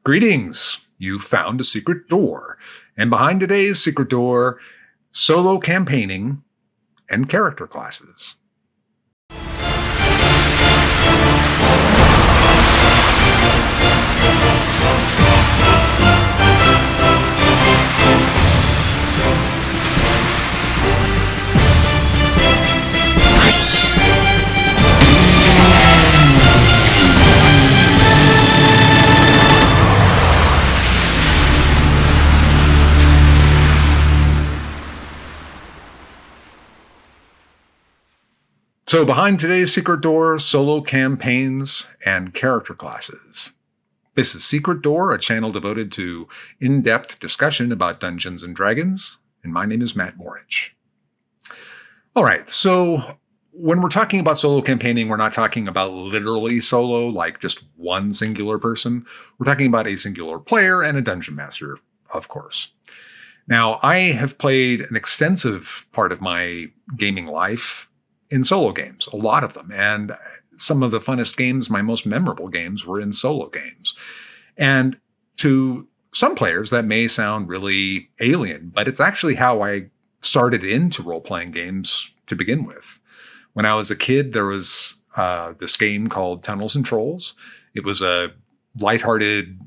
Greetings! You found a secret door. And behind today's secret door, solo campaigning and character classes. So behind today's secret door, solo campaigns and character classes. This is Secret Door, a channel devoted to in-depth discussion about Dungeons and Dragons, and my name is Matt Morich. All right, so when we're talking about solo campaigning, we're not talking about literally solo, like just one singular person. We're talking about a singular player and a dungeon master, of course. Now, I have played an extensive part of my gaming life in solo games, a lot of them. And some of the funnest games, my most memorable games, were in solo games. And to some players, that may sound really alien, but it's actually how I started into role-playing games to begin with. When I was a kid, there was this game called Tunnels and Trolls. It was a lighthearted,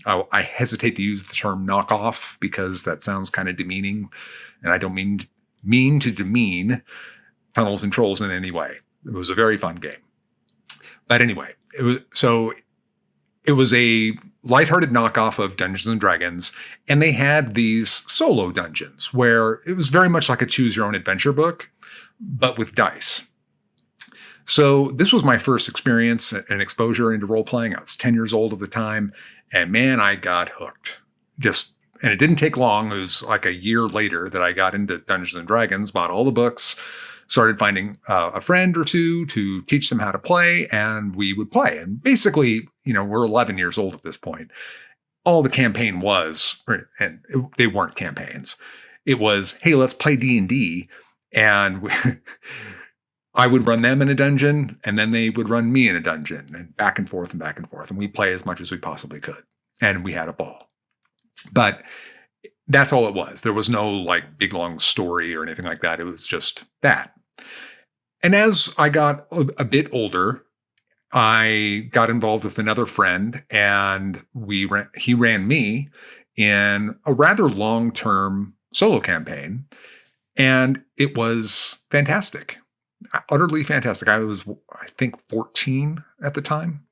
I hesitate to use the term knockoff because that sounds kind of demeaning, and I don't mean to demean Tunnels and Trolls in any way. It was a very fun game. But anyway, it was a lighthearted knockoff of Dungeons and Dragons, and they had these solo dungeons where it was very much like a choose your own adventure book, but with dice. So this was my first experience and exposure into role-playing. I was 10 years old at the time, and man, I got hooked. And it didn't take long. It was like a year later that I got into Dungeons and Dragons, bought all the books, started finding a friend or two to teach them how to play, and we would play. And basically, we're 11 years old at this point. All the campaign was, they weren't campaigns. It was, hey, let's play D&D. And I would run them in a dungeon, and then they would run me in a dungeon, and back and forth and back and forth. And we play as much as we possibly could. And we had a ball. But that's all it was. There was no big, long story or anything like that. It was just that. And as I got a bit older, I got involved with another friend, and he ran me in a rather long-term solo campaign, and it was fantastic, utterly fantastic. I was, I think, 14 at the time.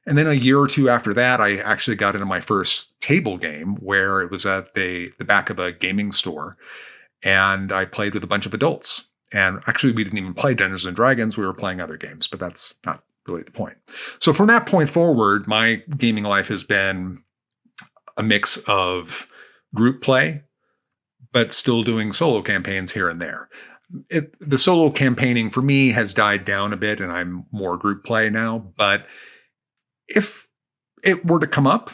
And then a year or two after that, I actually got into my first table game where it was at the back of a gaming store, and I played with a bunch of adults. And actually, we didn't even play Dungeons and Dragons. We were playing other games, but that's not really the point. So from that point forward, my gaming life has been a mix of group play, but still doing solo campaigns here and there. The solo campaigning for me has died down a bit, and I'm more group play now. But if it were to come up,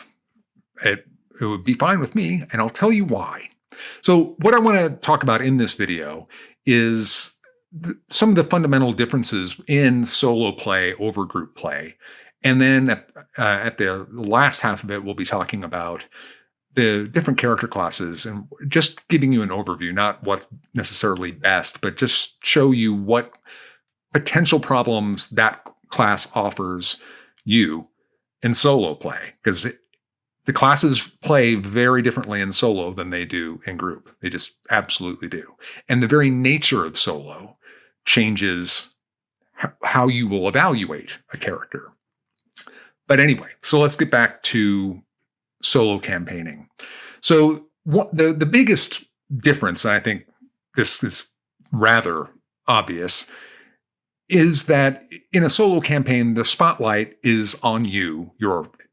it would be fine with me, and I'll tell you why. So what I want to talk about in this video is some of the fundamental differences in solo play over group play. And then at the last half of it, we'll be talking about the different character classes and just giving you an overview, not what's necessarily best, but just show you what potential problems that class offers you in solo play. Because the classes play very differently in solo than they do in group. They just absolutely do. And the very nature of solo changes how you will evaluate a character. But anyway, so let's get back to solo campaigning. So the biggest difference, and I think this is rather obvious, is that in a solo campaign, the spotlight is on you.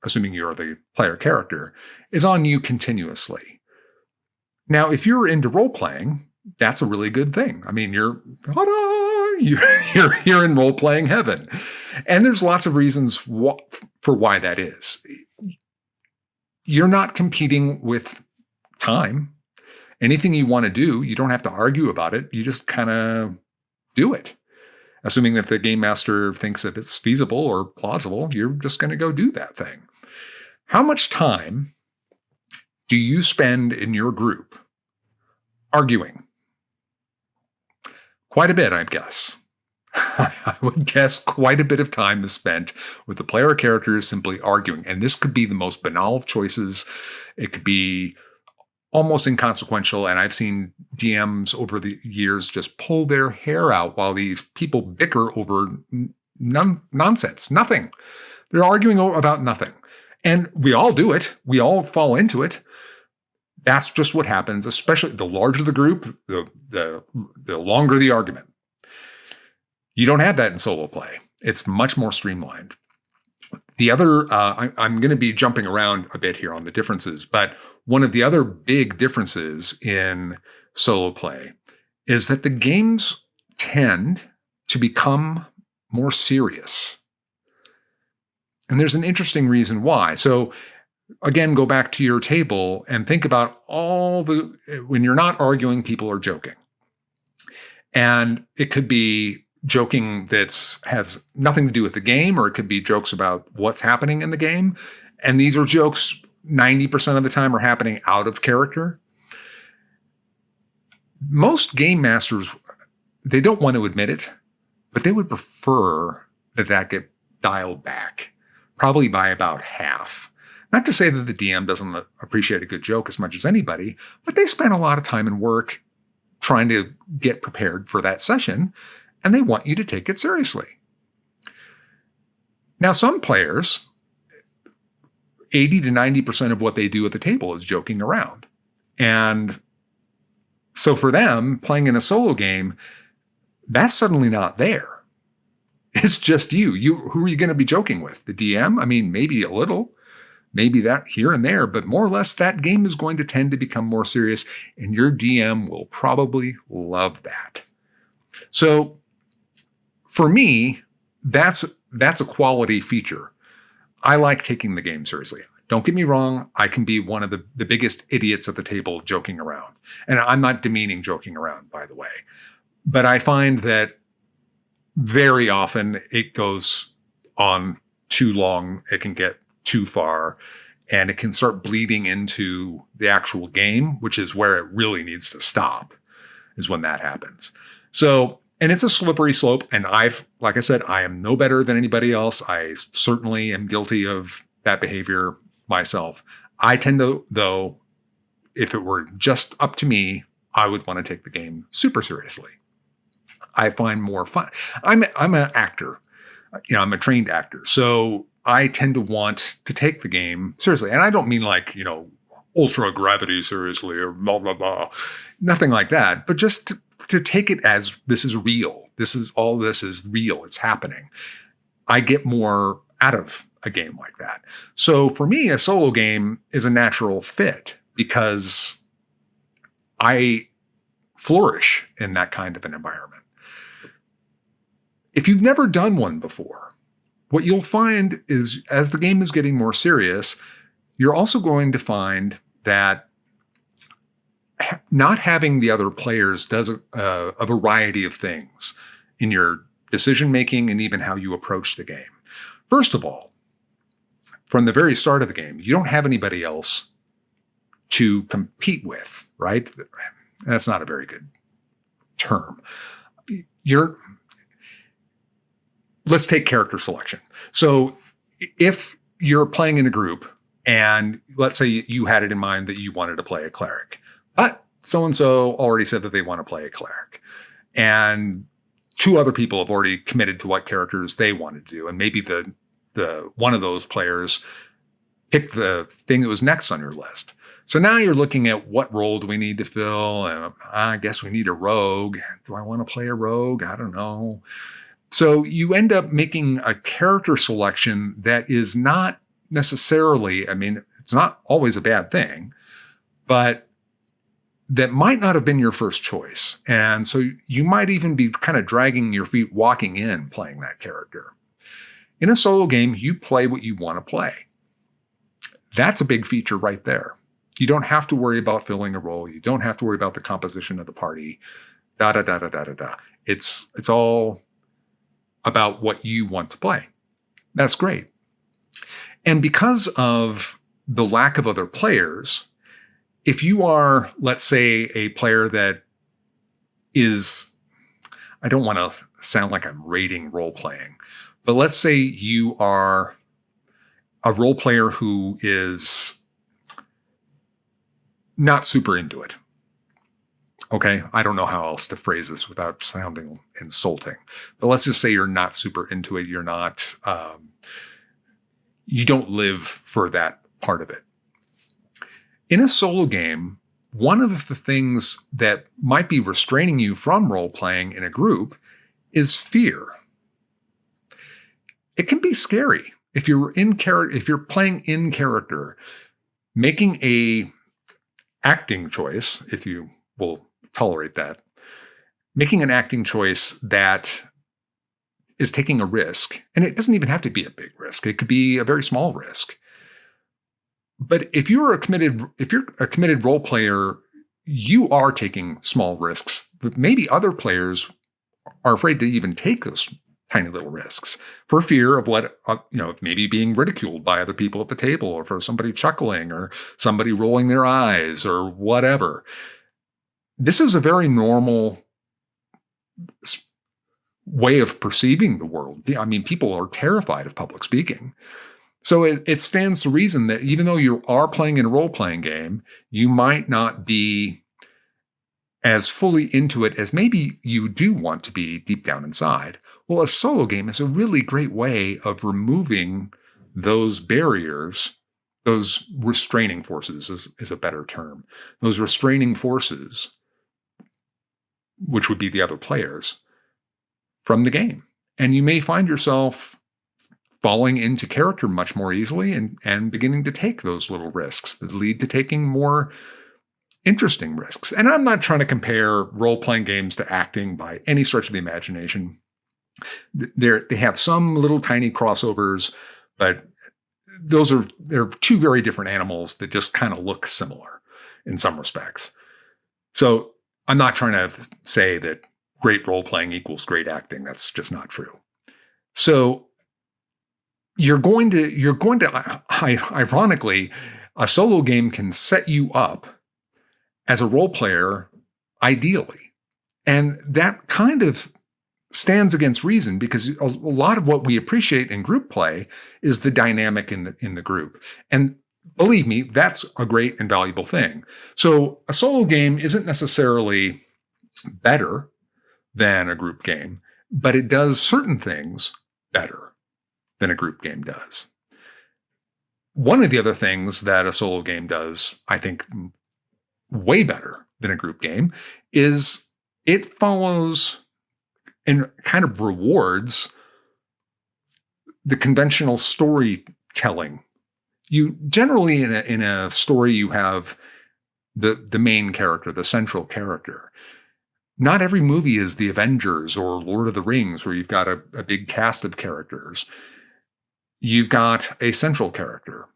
Assuming you're the player character, is on you continuously. Now, if you're into role-playing, that's a really good thing. I mean, you're in role-playing heaven. And there's lots of reasons for why that is. You're not competing with time. Anything you want to do, you don't have to argue about it. You just kind of do it. Assuming that the game master thinks that it's feasible or plausible, you're just going to go do that thing. How much time do you spend in your group arguing? Quite a bit, I guess. I would guess quite a bit of time is spent with the player characters simply arguing. And this could be the most banal of choices. It could be almost inconsequential. And I've seen DMs over the years just pull their hair out while these people bicker over nonsense, nothing. They're arguing about nothing. And we all do it. We all fall into it. That's just what happens, especially the larger the group, the longer the argument. You don't have that in solo play. It's much more streamlined. The other, I'm going to be jumping around a bit here on the differences, but one of the other big differences in solo play is that the games tend to become more serious. And there's an interesting reason why. So again, go back to your table and think about when you're not arguing, people are joking. And it could be joking that has nothing to do with the game, or it could be jokes about what's happening in the game. And these are jokes 90% of the time are happening out of character. Most game masters, they don't want to admit it, but they would prefer that get dialed back, probably by about half. Not to say that the DM doesn't appreciate a good joke as much as anybody, but they spend a lot of time and work trying to get prepared for that session, and they want you to take it seriously. Now, some players, 80 to 90% of what they do at the table is joking around. And so for them, playing in a solo game, that's suddenly not there. It's just you. Who are you going to be joking with? The DM? I mean, maybe a little. Maybe that here and there, but more or less that game is going to tend to become more serious, and your DM will probably love that. So for me, that's a quality feature. I like taking the game seriously. Don't get me wrong, I can be one of the biggest idiots at the table joking around. And I'm not demeaning joking around, by the way. But I find that very often it goes on too long. It can get too far, and it can start bleeding into the actual game, which is where it really needs to stop, is when that happens. So, and it's a slippery slope, and like I said, I am no better than anybody else. I certainly am guilty of that behavior myself. I tend to, though, if it were just up to me, I would want to take the game super seriously. I find more fun. I'm an actor. I'm a trained actor. So I tend to want to take the game seriously. And I don't mean like, ultra gravity seriously or blah, blah, blah. Nothing like that. But just to take it as this is real. This is real. It's happening. I get more out of a game like that. So for me, a solo game is a natural fit because I flourish in that kind of an environment. If you've never done one before, what you'll find is as the game is getting more serious, you're also going to find that not having the other players does a variety of things in your decision-making and even how you approach the game. First of all, from the very start of the game, you don't have anybody else to compete with, right? That's not a very good term. Let's take character selection. So if you're playing in a group and let's say you had it in mind that you wanted to play a cleric, but so-and-so already said that they want to play a cleric, and two other people have already committed to what characters they wanted to do, and maybe the one of those players picked the thing that was next on your list. So now you're looking at what role do we need to fill? And I guess we need a rogue. Do I want to play a rogue? I don't know. So you end up making a character selection that is not necessarily, it's not always a bad thing, but that might not have been your first choice. And so you might even be kind of dragging your feet walking in playing that character. In a solo game, you play what you want to play. That's a big feature right there. You don't have to worry about filling a role. You don't have to worry about the composition of the party. It's all about what you want to play. That's great. And because of the lack of other players, if you are, let's say, a player that is, I don't want to sound like I'm rating role playing, but let's say you are a role player who is not super into it. Okay, I don't know how else to phrase this without sounding insulting, but let's just say you're not super into it. You're not, you don't live for that part of it. In a solo game, one of the things that might be restraining you from role playing in a group is fear. It can be scary if you're if you're playing in character, making a acting choice, if you will tolerate that, making an acting choice that is taking a risk, and it doesn't even have to be a big risk. It could be a very small risk. But if you're a committed role player, you are taking small risks, but maybe other players are afraid to even take those tiny little risks for fear of what, maybe being ridiculed by other people at the table, or for somebody chuckling, or somebody rolling their eyes, or whatever. This is a very normal way of perceiving the world. I mean, people are terrified of public speaking. So it stands to reason that even though you are playing in a role-playing game, you might not be as fully into it as maybe you do want to be deep down inside. Well, a solo game is a really great way of removing those barriers, those restraining forces is a better term. Those restraining forces, which would be the other players, from the game. And you may find yourself falling into character much more easily and beginning to take those little risks that lead to taking more interesting risks. And I'm not trying to compare role-playing games to acting by any stretch of the imagination. They have some little tiny crossovers, but they're two very different animals that just kind of look similar in some respects. So I'm not trying to say that great role-playing equals great acting. That's just not true. So you're going to ironically, a solo game can set you up as a role player ideally. And that kind of stands against reason, because a lot of what we appreciate in group play is the dynamic in the group. And believe me, that's a great and valuable thing. So a solo game isn't necessarily better than a group game, but it does certain things better than a group game does. One of the other things that a solo game does, I think, way better than a group game is it follows and kind of rewards the conventional storytelling. You generally in a story, you have the main character, the central character. Not every movie is the Avengers or Lord of the Rings, where you've got a big cast of characters. You've got a central character,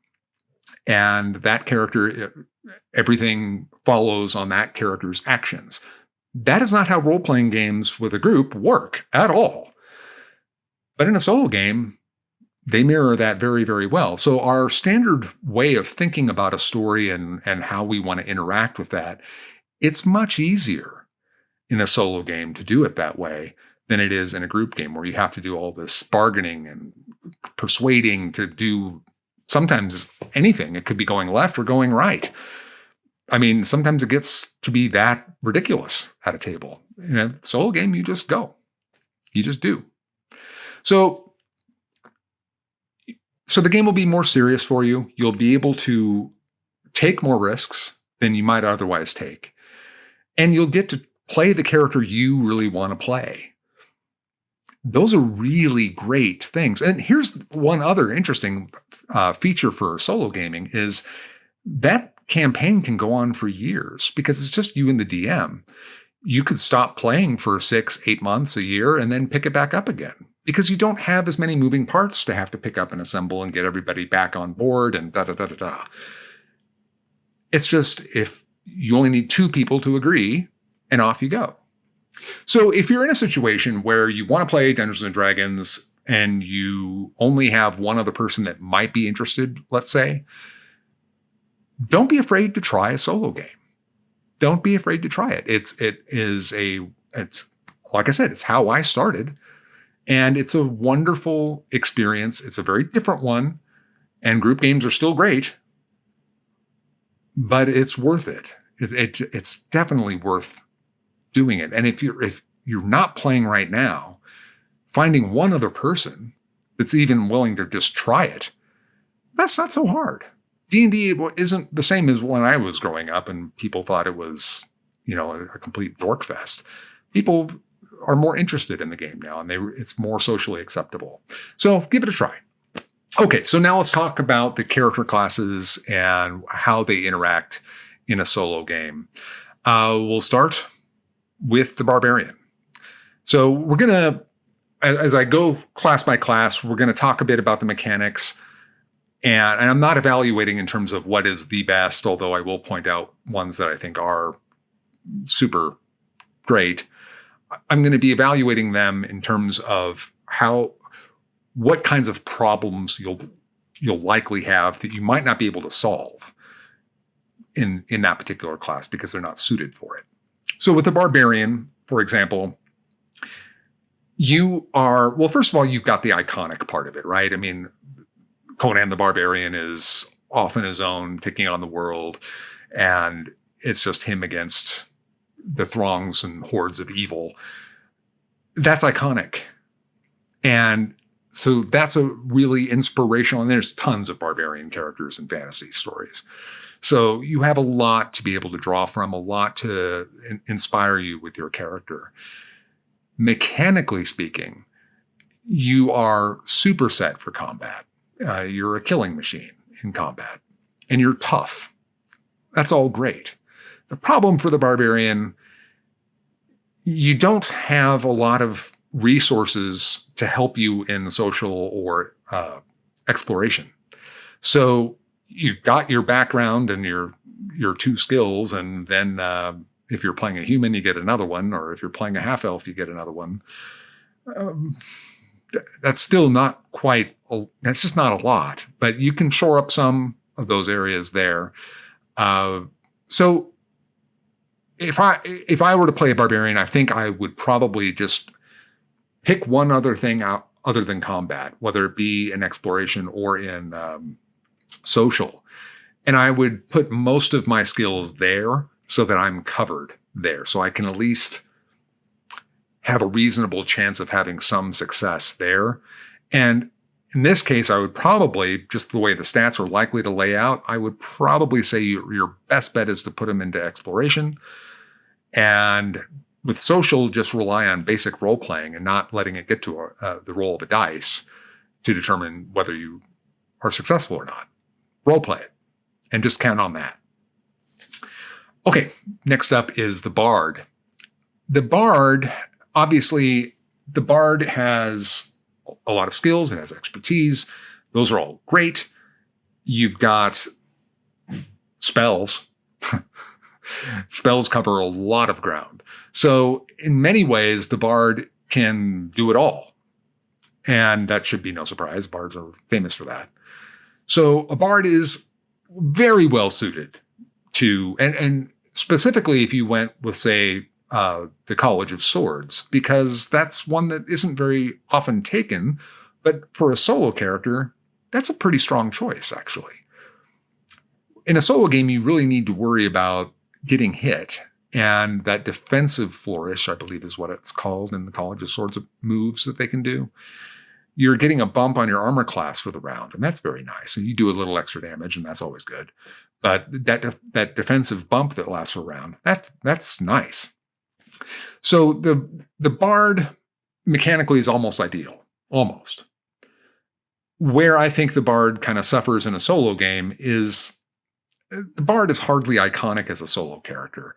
and that character, everything follows on that character's actions. That is not how role-playing games with a group work at all. But in a solo game, they mirror that very, very well. So our standard way of thinking about a story and how we want to interact with that, it's much easier in a solo game to do it that way than it is in a group game, where you have to do all this bargaining and persuading to do sometimes anything. It could be going left or going right. I mean, sometimes it gets to be that ridiculous at a table. In a solo game, you just go. You just do. So the game will be more serious for you. You'll be able to take more risks than you might otherwise take. And you'll get to play the character you really want to play. Those are really great things. And here's one other interesting feature for solo gaming is that campaign can go on for years because it's just you and the DM. You could stop playing for 6-8 months, a year, and then pick it back up again because you don't have as many moving parts to have to pick up and assemble and get everybody back on board and da-da-da-da-da. It's just if you only need 2 people to agree, and off you go. So if you're in a situation where you want to play Dungeons & Dragons and you only have one other person that might be interested, let's say, don't be afraid to try a solo game. Don't be afraid to try it. It's like I said, it's how I started, and it's a wonderful experience. It's a very different one, and group games are still great, but it's worth it. It's definitely worth doing it. And if you're not playing right now, finding one other person that's even willing to just try it, that's not so hard. D&D isn't the same as when I was growing up and people thought it was, a complete dork fest. People are more interested in the game now, and it's more socially acceptable. So give it a try. Okay, so now let's talk about the character classes and how they interact in a solo game. We'll start with the barbarian. So we're going to, as I go class by class, we're going to talk a bit about the mechanics. And I'm not evaluating in terms of what is the best, although I will point out ones that I think are super great. I'm going to be evaluating them in terms of what kinds of problems you'll likely have that you might not be able to solve in that particular class because they're not suited for it. So with the barbarian, for example, first of all, you've got the iconic part of it, right? I mean, Conan the Barbarian is off on his own, taking on the world, and it's just him against the throngs and hordes of evil. That's iconic. And so that's a really inspirational, and there's tons of barbarian characters in fantasy stories. So you have a lot to be able to draw from, a lot to inspire you with your character. Mechanically speaking, you are super set for combat. You're a killing machine in combat, and you're tough. That's all great. The problem for the barbarian, you don't have a lot of resources to help you in social or exploration. So you've got your background and your two skills, and then if you're playing a human, you get another one, or if you're playing a half-elf, you get another one. That's still not quite, that's just not a lot, but you can shore up some of those areas there. So if I were to play a barbarian, I think I would probably just pick one other thing out other than combat, whether it be in exploration or in social. And I would put most of my skills there so that I'm covered there. So I can at least have a reasonable chance of having some success there. And in this case, I would probably, just the way the stats are likely to lay out, I would probably say your best bet is to put them into exploration. And with social, just rely on basic role playing and not letting it get to the roll of a dice to determine whether you are successful or not. Role play it and just count on that. Okay, next up is the bard. The bard, obviously, the bard has a lot of skills. It has expertise. Those are all great. You've got spells. Spells cover a lot of ground. So in many ways, the bard can do it all. And that should be no surprise. Bards are famous for that. So a bard is very well suited to, and specifically if you went with, say, the College of Swords, because that's one that isn't very often taken, but for a solo character, that's a pretty strong choice, actually. In a solo game, you really need to worry about getting hit, and that defensive flourish, I believe is what it's called in the College of Swords, moves that they can do. You're getting a bump on your armor class for the round, and that's very nice. And you do a little extra damage, and that's always good. But that defensive bump that lasts for a round, that's nice. So the bard mechanically is almost ideal, almost. Where I think the bard kind of suffers in a solo game is the bard is hardly iconic as a solo character.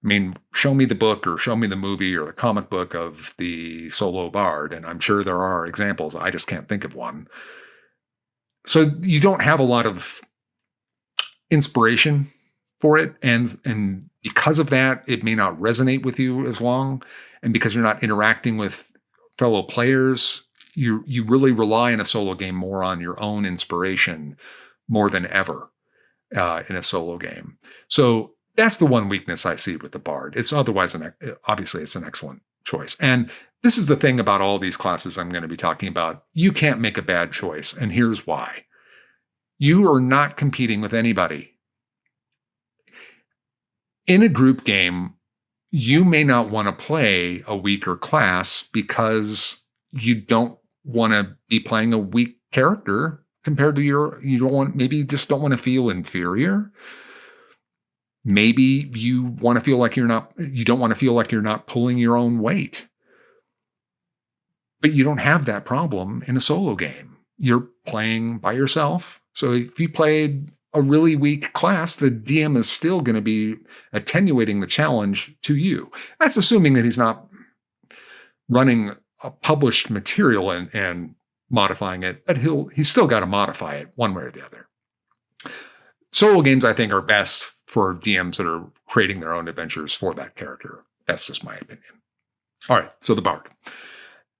I mean, show me the book or show me the movie or the comic book of the solo bard, and I'm sure there are examples. I just can't think of one. So you don't have a lot of inspiration for it, and because of that, it may not resonate with you as long. And because you're not interacting with fellow players, you really rely in a solo game more on your own inspiration more than ever in a solo game. So that's the one weakness I see with the Bard. It's otherwise obviously it's an excellent choice. And this is the thing about all these classes I'm going to be talking about. You can't make a bad choice, and here's why. You are not competing with anybody. In a group game, you may not want to play a weaker class because you don't want to be playing a weak character compared to maybe you just don't want to feel inferior. Maybe you want to feel like you don't want to feel like you're not pulling your own weight. But you don't have that problem in a solo game. You're playing by yourself. So if you played a really weak class, the DM is still going to be attenuating the challenge to you. That's assuming that he's not running a published material and modifying it, but he's still got to modify it one way or the other. Solo games, I think, are best for DMs that are creating their own adventures for that character. That's just my opinion. All right, so the Bard.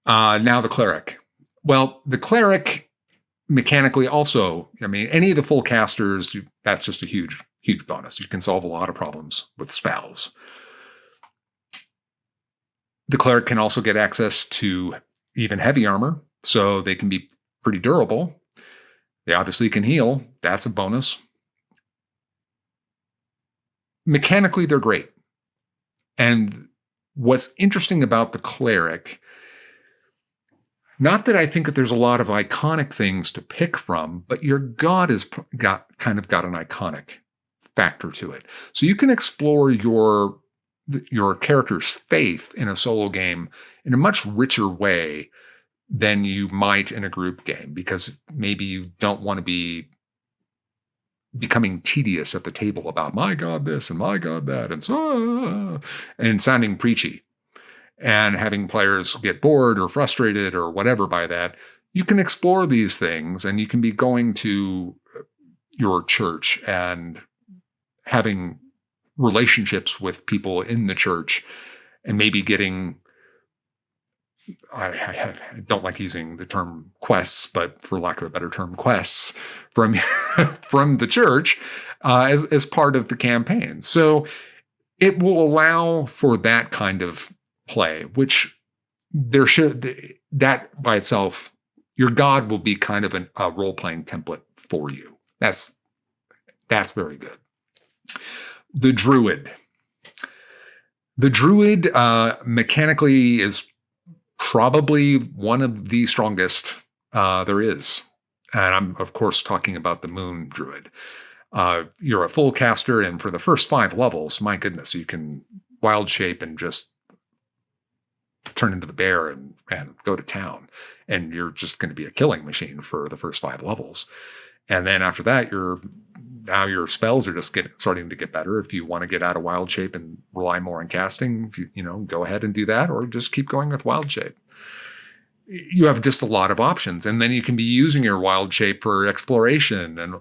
Now the Cleric. Well, the Cleric mechanically also, any of the full casters, that's just a huge, huge bonus. You can solve a lot of problems with spells. The Cleric can also get access to even heavy armor, so they can be pretty durable. They obviously can heal. That's a bonus. Mechanically, they're great. And what's interesting about the Cleric, not that I think that there's a lot of iconic things to pick from, but your god has got an iconic factor to it. So you can explore your character's faith in a solo game in a much richer way than you might in a group game, because maybe you don't want to be becoming tedious at the table about my god this and my god that and sounding preachy and having players get bored or frustrated or whatever by that. You can explore these things, and you can be going to your church and having relationships with people in the church, and maybe getting, I don't like using the term quests, but for lack of a better term, quests from from the church as part of the campaign. So it will allow for that kind of play, which that by itself, your god will be kind of a role-playing template for you. That's very good. The Druid. The Druid mechanically is probably one of the strongest there is. And I'm, of course, talking about the Moon Druid. You're a full caster, and for the first 5 levels, my goodness, you can wild shape and just turn into the bear and go to town. And you're just going to be a killing machine for the first 5 levels. And then after that, now your spells are just starting to get better. If you want to get out of wild shape and rely more on casting, go ahead and do that, or just keep going with wild shape. You have just a lot of options, and then you can be using your wild shape for exploration. And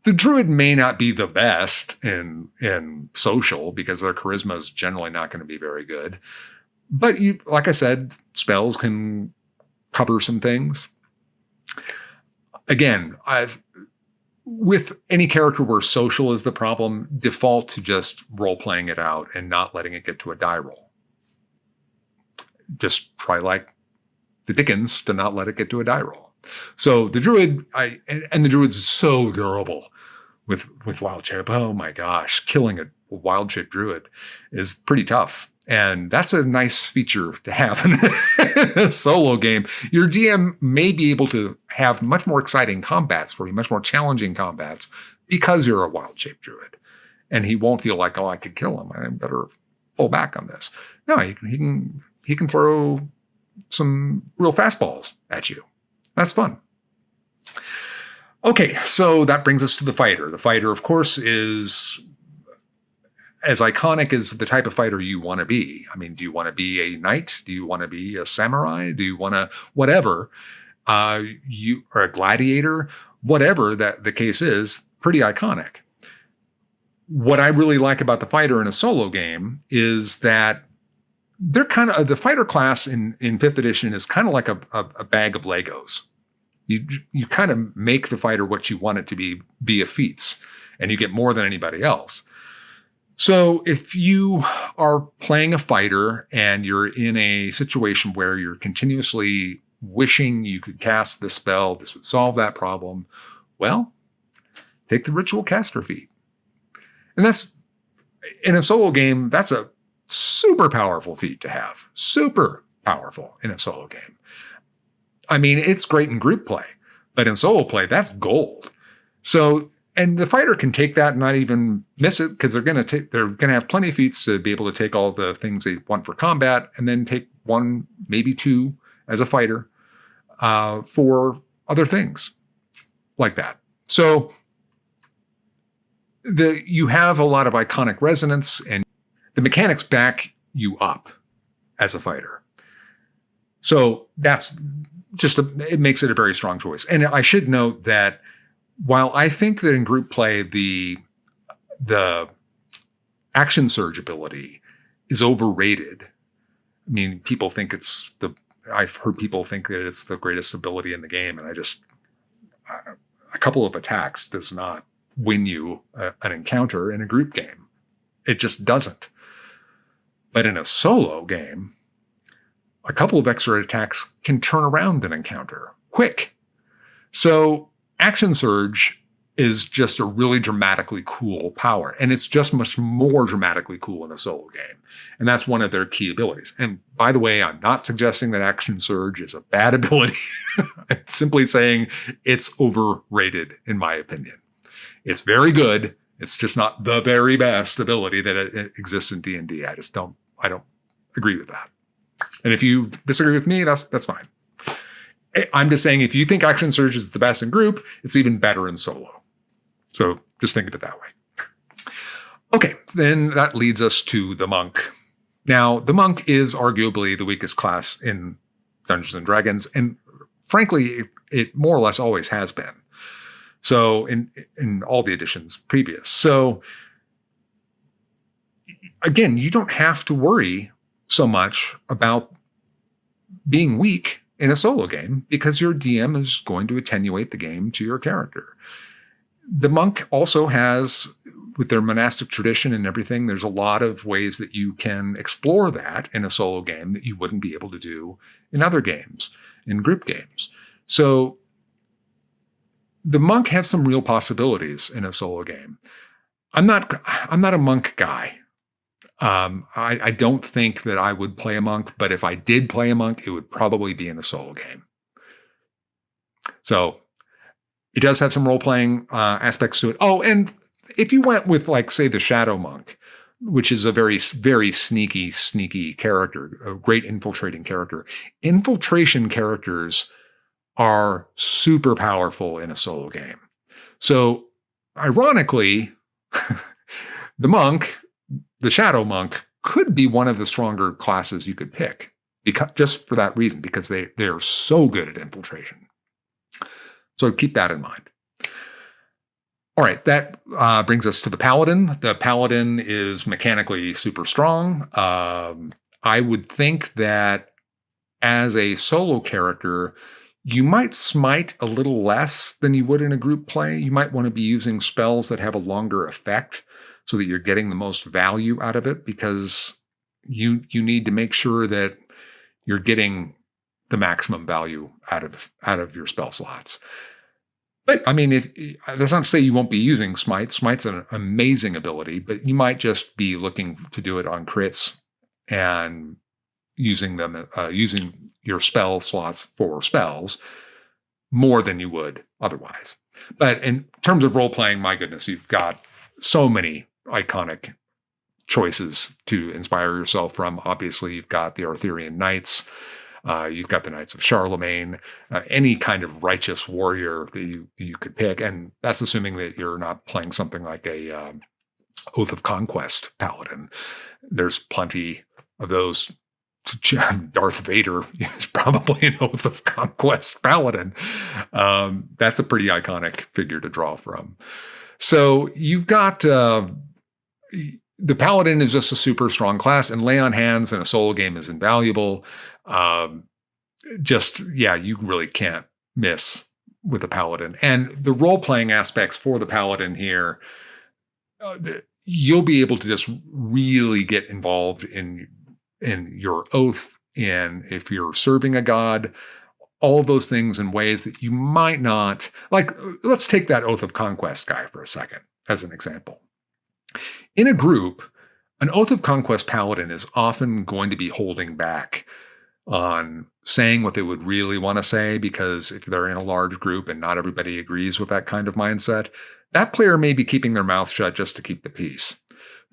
the druid may not be the best in social, because their charisma is generally not going to be very good. But like I said, spells can cover some things. Again, with any character where social is the problem, default to just role-playing it out and not letting it get to a die roll. Just try like the Dickens to not let it get to a die roll. So the druid, and the druid's so durable with wild shape. Oh my gosh, killing a wild shape druid is pretty tough. And that's a nice feature to have in a solo game. Your DM may be able to have much more exciting combats for you, much more challenging combats, because you're a wild-shaped druid. And he won't feel like, I could kill him. I better pull back on this. No, he can throw some real fastballs at you. That's fun. Okay, so that brings us to the fighter. The fighter, of course, is as iconic as the type of fighter you want to be. Do you want to be a knight? Do you want to be a samurai? Do you want to whatever? You are a gladiator? Whatever that the case is, pretty iconic. What I really like about the fighter in a solo game is that they're kind of, the fighter class in 5th edition is kind of like a bag of Legos. You kind of make the fighter what you want it to be via feats, and you get more than anybody else. So if you are playing a fighter and you're in a situation where you're continuously wishing you could cast this spell, this would solve that problem, well, take the Ritual Caster feat. And that's, in a solo game, that's a super powerful feat to have. Super powerful in a solo game. I mean, it's great in group play, but in solo play, that's gold. So, and the fighter can take that and not even miss it, because they're going to have plenty of feats to be able to take all the things they want for combat, and then take 1, maybe 2 as a fighter for other things like that. So you have a lot of iconic resonance, and the mechanics back you up as a fighter. So that's just it makes it a very strong choice. And I should note that while I think that in group play, the action surge ability is overrated. I mean, people think I've heard people think that it's the greatest ability in the game. And a couple of attacks does not win you an encounter in a group game. It just doesn't. But in a solo game, a couple of extra attacks can turn around an encounter quick. So Action Surge is just a really dramatically cool power. And it's just much more dramatically cool in a solo game. And that's one of their key abilities. And by the way, I'm not suggesting that Action Surge is a bad ability. I'm simply saying it's overrated, in my opinion. It's very good. It's just not the very best ability that exists in D&D. I don't agree with that. And if you disagree with me, that's fine. I'm just saying, if you think Action Surge is the best in group, it's even better in solo. So just think of it that way. Okay, then that leads us to the Monk. Now, the Monk is arguably the weakest class in Dungeons and Dragons, and frankly, it more or less always has been. So in all the editions previous. So again, you don't have to worry so much about being weak in a solo game, because your DM is going to attenuate the game to your character. The Monk also has, with their monastic tradition and everything, there's a lot of ways that you can explore that in a solo game that you wouldn't be able to do in other games, in group games. So the Monk has some real possibilities in a solo game. I'm not a Monk guy. I don't think that I would play a Monk, but if I did play a Monk, it would probably be in a solo game. So it does have some role-playing aspects to it. Oh, and if you went with, like, say, the Shadow Monk, which is a very, very sneaky character, a great infiltrating character. Infiltration characters are super powerful in a solo game. So ironically, the Monk, the Shadow Monk, could be one of the stronger classes you could pick, because, just for that reason, because they're so good at infiltration. So keep that in mind. All right, that brings us to the Paladin. The Paladin is mechanically super strong. I would think that as a solo character, you might smite a little less than you would in a group play. You might want to be using spells that have a longer effect so that you're getting the most value out of it, because you need to make sure that you're getting the maximum value out of your spell slots. But I mean, that's not to say you won't be using Smite. Smite's an amazing ability, but you might just be looking to do it on crits and using your spell slots for spells more than you would otherwise. But in terms of role playing, my goodness, you've got so many iconic choices to inspire yourself from. Obviously, you've got the Arthurian Knights. You've got the Knights of Charlemagne, any kind of righteous warrior that you could pick. And that's assuming that you're not playing something like a Oath of Conquest Paladin. There's plenty of those. Darth Vader is probably an Oath of Conquest Paladin. That's a pretty iconic figure to draw from. So you've got the Paladin is just a super strong class, and lay on hands in a solo game is invaluable. You really can't miss with the Paladin. And the role-playing aspects for the Paladin here, you'll be able to just really get involved in your oath, and if you're serving a god, all of those things in ways that you might not. Like, let's take that Oath of Conquest guy for a second as an example. In a group, an Oath of Conquest paladin is often going to be holding back on saying what they would really want to say, because if they're in a large group and not everybody agrees with that kind of mindset, that player may be keeping their mouth shut just to keep the peace.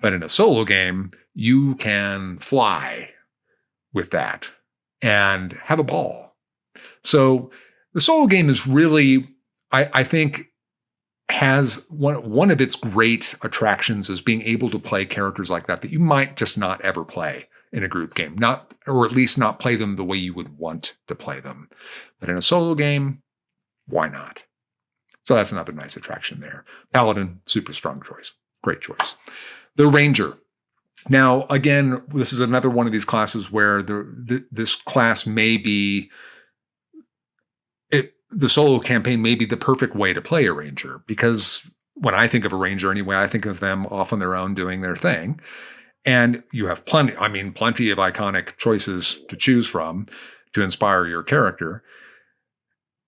But in a solo game, you can fly with that and have a ball. So the solo game is really, I think, has one of its great attractions is being able to play characters like that you might just not ever play in a group game, or at least not play them the way you would want to play them. But in a solo game, why not? So that's another nice attraction there. Paladin, super strong choice. Great choice. The Ranger. Now, again, this is another one of these classes where this class may be, the solo campaign may be the perfect way to play a Ranger, because when I think of a Ranger anyway, I think of them off on their own doing their thing. And you have plenty of iconic choices to choose from to inspire your character.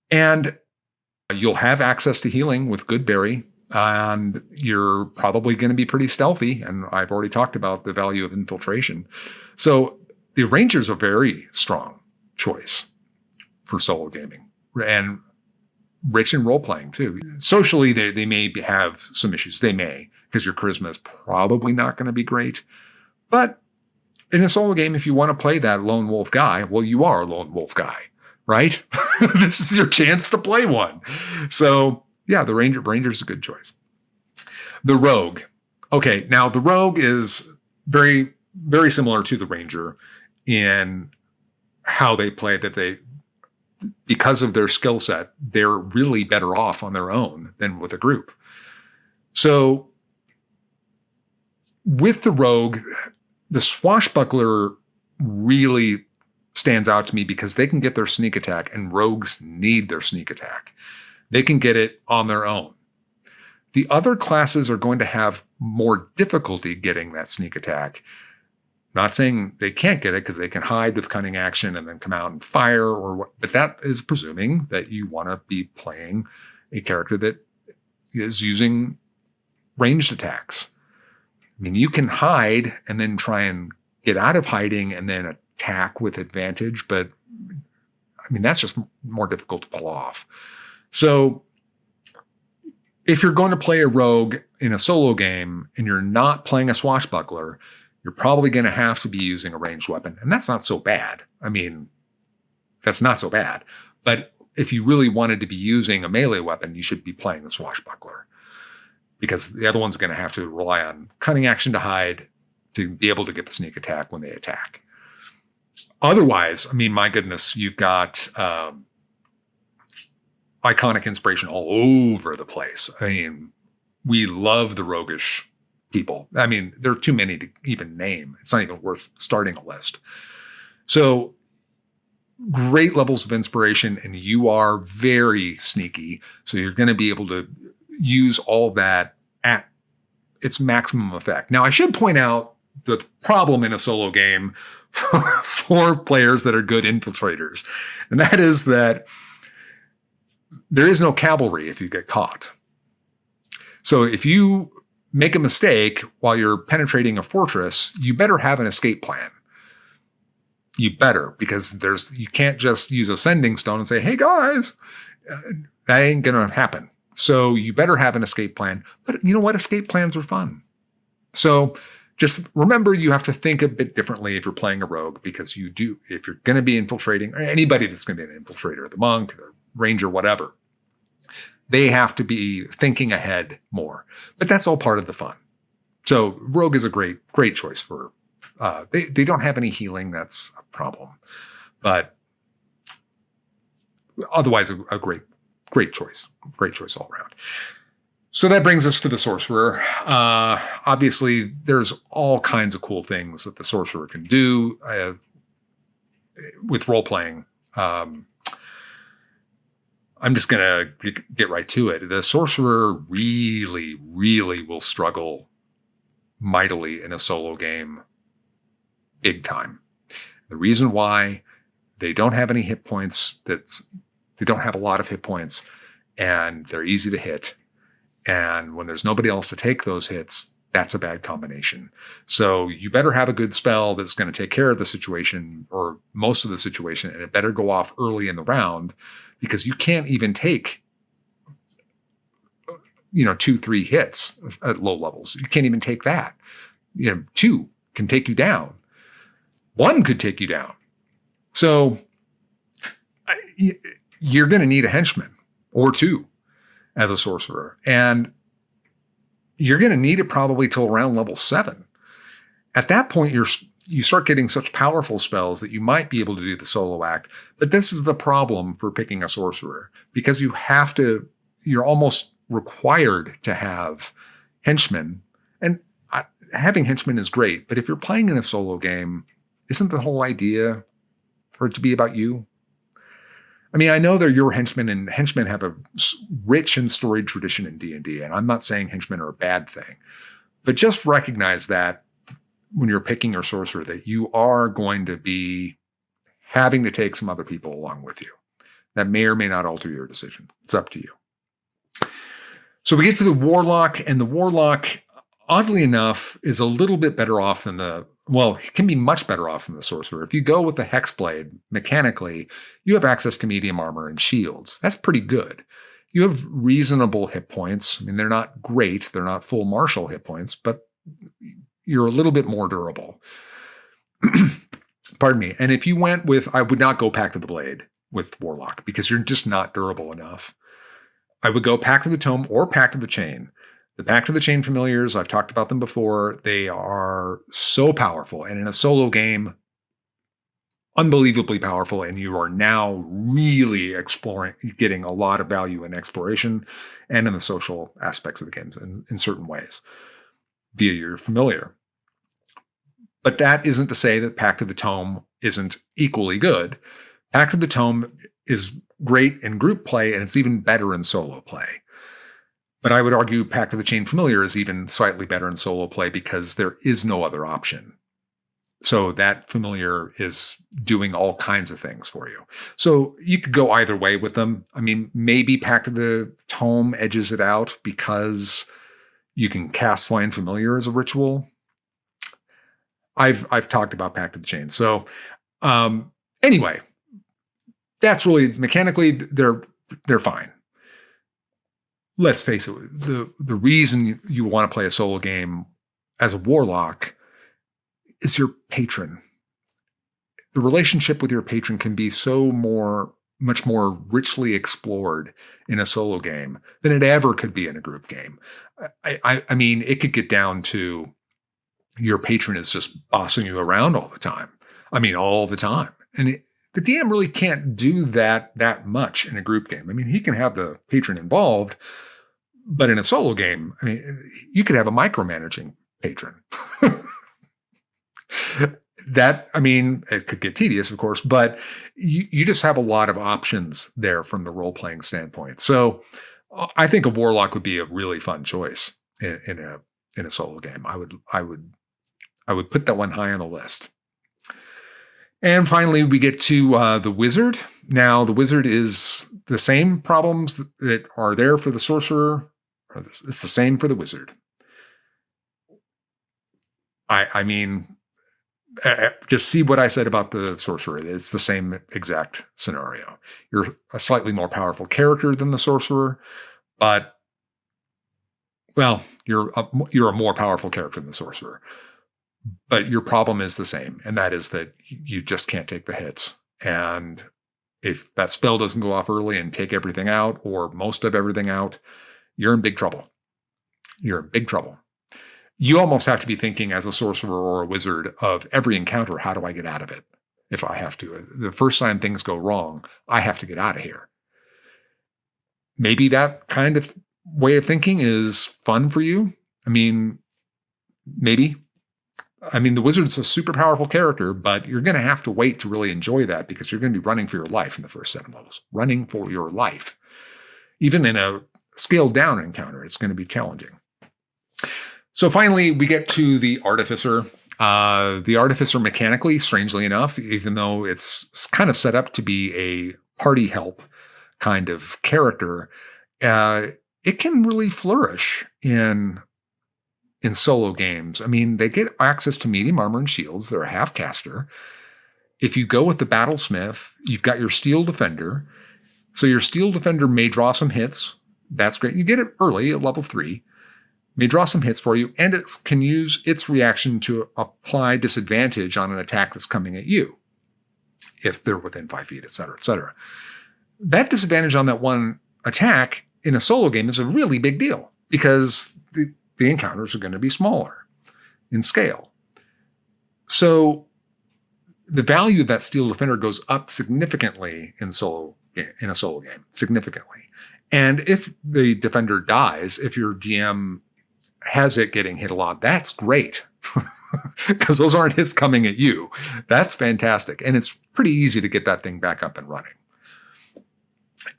And you'll have access to healing with Good Berry, and you're probably going to be pretty stealthy. And I've already talked about the value of infiltration. So the Ranger's a very strong choice for solo gaming, and rich in role-playing too. Socially, they may have some issues. They may, because your charisma is probably not going to be great. But in a solo game, if you want to play that lone wolf guy, well, you are a lone wolf guy, right? This is your chance to play one. So yeah, the Ranger's a good choice. The Rogue. Okay, now the Rogue is very, very similar to the Ranger in how they play, because of their skill set, they're really better off on their own than with a group. So with the Rogue, the Swashbuckler really stands out to me because they can get their sneak attack, and rogues need their sneak attack. They can get it on their own. The other classes are going to have more difficulty getting that sneak attack. Not saying they can't get it, because they can hide with cunning action and then come out and fire, but that is presuming that you want to be playing a character that is using ranged attacks. I mean, you can hide and then try and get out of hiding and then attack with advantage, but I mean, that's just more difficult to pull off. So if you're going to play a rogue in a solo game and you're not playing a swashbuckler, you're probably going to have to be using a ranged weapon. And that's not so bad. I mean, that's not so bad. But if you really wanted to be using a melee weapon, you should be playing the swashbuckler, because the other one's going to have to rely on cunning action to hide to be able to get the sneak attack when they attack. Otherwise, I mean, my goodness, you've got iconic inspiration all over the place. I mean, we love the roguish people. I mean, there are too many to even name. It's not even worth starting a list. So great levels of inspiration, and you are very sneaky. So you're going to be able to use all that at its maximum effect. Now, I should point out the problem in a solo game for players that are good infiltrators, and that is that there is no cavalry if you get caught. So if you make a mistake while you're penetrating a fortress, you better have an escape plan. You better, because you can't just use a sending stone and say, hey guys, that ain't going to happen. So you better have an escape plan. But you know what? Escape plans are fun. So just remember, you have to think a bit differently if you're playing a rogue, because if you're going to be infiltrating, or anybody that's going to be an infiltrator, the monk, the ranger, whatever, they have to be thinking ahead more. But that's all part of the fun. So rogue is a great choice for, they don't have any healing. That's a problem. But otherwise, a great choice. Great choice all around. So that brings us to the sorcerer. Obviously, there's all kinds of cool things that the sorcerer can do with role playing. I'm just going to get right to it. The sorcerer really, really will struggle mightily in a solo game, big time. The reason why, they don't have any hit points. They don't have a lot of hit points, and they're easy to hit. And when there's nobody else to take those hits, that's a bad combination. So you better have a good spell that's going to take care of the situation or most of the situation, and it better go off early in the round, because you can't even take 2-3 hits at low levels. You can't even take that. 2 can take you down. 1 could take you down. So you're going to need a henchman or 2 as a sorcerer. And you're going to need it probably till around level 7. At that point, you start getting such powerful spells that you might be able to do the solo act. But this is the problem for picking a sorcerer, because you're almost required to have henchmen. And having henchmen is great, but if you're playing in a solo game, isn't the whole idea for it to be about you? I mean, I know they're your henchmen, and henchmen have a rich and storied tradition in D&D, and I'm not saying henchmen are a bad thing, but just recognize that when you're picking your sorcerer, that you are going to be having to take some other people along with you. That may or may not alter your decision. It's up to you. So we get to the warlock, and the warlock, oddly enough, is a little bit better off than it can be much better off than the sorcerer. If you go with the Hexblade, mechanically, you have access to medium armor and shields. That's pretty good. You have reasonable hit points. I mean, they're not great. They're not full martial hit points, but you're a little bit more durable. Pardon me. And if you went with, I would not go Pact of the Blade with Warlock, because you're just not durable enough. I would go Pact of the Tome or Pact of the Chain. The Pact of the Chain familiars, I've talked about them before. They are so powerful. And in a solo game, unbelievably powerful. And you are now really getting a lot of value in exploration and in the social aspects of the games in certain ways via your familiar. But that isn't to say that Pact of the Tome isn't equally good. Pact of the Tome is great in group play, and it's even better in solo play. But I would argue Pact of the Chain Familiar is even slightly better in solo play, because there is no other option. So that familiar is doing all kinds of things for you. So you could go either way with them. I mean, maybe Pact of the Tome edges it out because you can cast Flying Familiar as a ritual. I've talked about Pact of the Chain. So anyway, that's really mechanically they're fine. Let's face it, the reason you want to play a solo game as a warlock is your patron. The relationship with your patron can be much more richly explored in a solo game than it ever could be in a group game. I mean, it could get down to your patron is just bossing you around all the time. I mean, all the time. And the DM really can't do that much in a group game. I mean, he can have the patron involved, but in a solo game, I mean, you could have a micromanaging patron. It could get tedious, of course, but you just have a lot of options there from the role-playing standpoint. So I think a warlock would be a really fun choice in a solo game. I would put that one high on the list. And finally, we get to the wizard. Now, the wizard is the same problems that are there for the sorcerer. It's the same for the wizard. I mean, just see what I said about the sorcerer. It's the same exact scenario. You're a slightly more powerful character than the sorcerer, but, well, you're a more powerful character than the sorcerer. But your problem is the same, and that is that you just can't take the hits. And if that spell doesn't go off early and take everything out, or most of everything out, you're in big trouble. You're in big trouble. You almost have to be thinking as a sorcerer or a wizard of every encounter, how do I get out of it if I have to? The first time things go wrong, I have to get out of here. Maybe that kind of way of thinking is fun for you, I mean, maybe. I mean, the wizard's a super powerful character, but you're going to have to wait to really enjoy that because you're going to be running for your life in the first 7 levels. Running for your life. Even in a scaled down encounter, it's going to be challenging. So finally, we get to the Artificer. The Artificer mechanically, strangely enough, even though it's kind of set up to be a party help kind of character, it can really flourish in solo games. I mean, they get access to medium armor and shields. They're a half caster. If you go with the Battlesmith, you've got your Steel Defender. So your Steel Defender may draw some hits. That's great. You get it early at level 3. May draw some hits for you, and it can use its reaction to apply disadvantage on an attack that's coming at you, if they're within 5 feet, etc., etc. That disadvantage on that one attack in a solo game is a really big deal because the encounters are going to be smaller in scale. So the value of that Steel Defender goes up significantly in a solo game, significantly. And if the defender dies, if your GM has it getting hit a lot, that's great because those aren't hits coming at you. That's fantastic. And it's pretty easy to get that thing back up and running.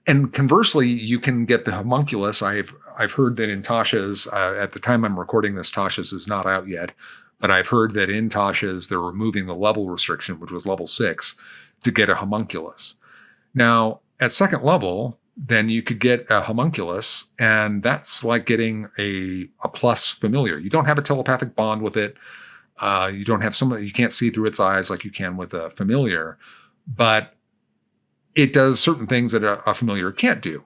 And conversely, you can get the Homunculus. I've heard that in Tasha's, at the time I'm recording this, Tasha's is not out yet, but I've heard that in Tasha's, they're removing the level restriction, which was level 6, to get a Homunculus. Now, at 2nd level, then you could get a Homunculus, and that's like getting a plus familiar. You don't have a telepathic bond with it. You don't have you can't see through its eyes like you can with a familiar, but it does certain things that a familiar can't do.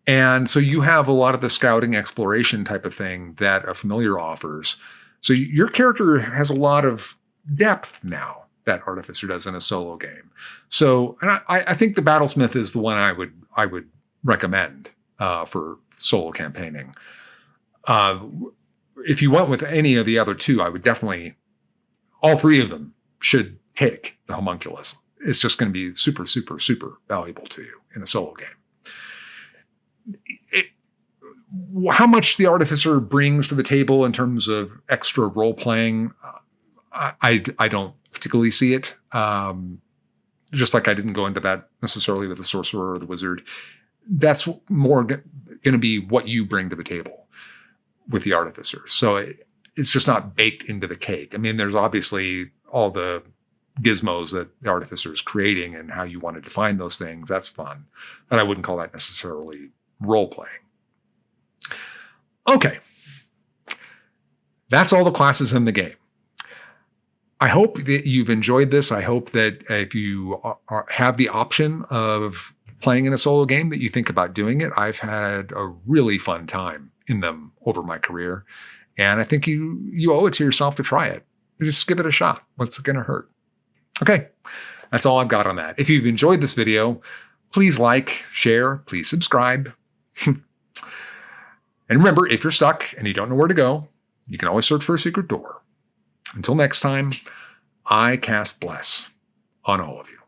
And so you have a lot of the scouting exploration type of thing that a familiar offers. So your character has a lot of depth now that Artificer does in a solo game. So, and I think the Battlesmith is the one I would recommend for solo campaigning. If you went with any of the other two, I would definitely, all 3 of them should take the Homunculus. It's just going to be super, super, super valuable to you in a solo game. How much the Artificer brings to the table in terms of extra role-playing, I don't particularly see it. Just like I didn't go into that necessarily with the Sorcerer or the Wizard. That's more going to be what you bring to the table with the Artificer. So it's just not baked into the cake. I mean, there's obviously all the gizmos that the Artificer is creating and how you want to define those things. That's fun. But I wouldn't call that necessarily role-playing. Okay. That's all the classes in the game. I hope that you've enjoyed this. I hope that if you have the option of playing in a solo game, that you think about doing it. I've had a really fun time in them over my career. And I think you owe it to yourself to try it. Just give it a shot. What's it going to hurt? Okay, that's all I've got on that. If you've enjoyed this video, please like, share, please subscribe. And remember, if you're stuck and you don't know where to go, you can always search for a secret door. Until next time, I cast bless on all of you.